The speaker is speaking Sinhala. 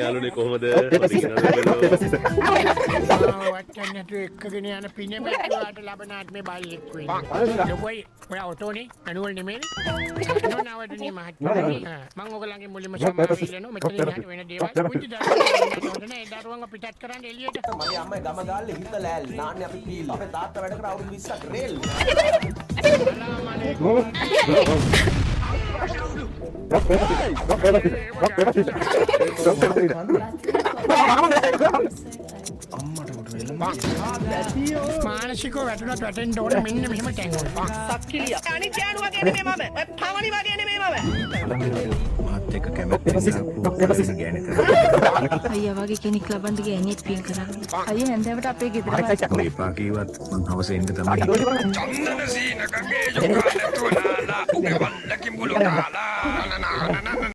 යාළුවනේ කොහමද? වචනට එක්කගෙන යන පිනේ මැට්ටුවාට ලබනාත් මේ බල්ලෙක් වෙන්නේ. ලොකෝයි ඔයා ඔටෝනේ අනුවල් නෙමෙයි. නෝනවටනේ මහත්මයා. මම ඔයගලගේ මුලින්ම සමාව ඉල්ලනවා මෙතන ඉන්නට වෙන දේවල්. පුංචි දරුවෝ නේ දරුවන්ව පිටත් කරන්න එළියට. මගේ අම්මයි ගම ගාල්ලේ හිත ලෑල් නාන්නේ අපි පීල්. අපේ තාත්තා වැඩ කර අවුරුදු 20ක් රේල්. මානසිකව වැටුණත් වැටෙන්න ඕනේ මෙන්න මෙහෙම ටැංගුවල්. සක්කිලිය. අනිත් ගෑනුවා කියන්නේ මේ මම. පවණි වගේ නෙමෙයි මම. මාත් එක්ක කැමැත්තෙන් ගෑනෙක්. අයියා වගේ කෙනෙක් ලබන්න ගෑණියෙක් පින් කරන්නේ. අයියා හැන්දෑවට අපේ ගෙදර ඔය එපා කීවත් මං හවසේ එන්න තමයි. චන්දන සීනකගේ යොකාලේ තුනාලා උගේ වල්ලකින් බුලු කාලා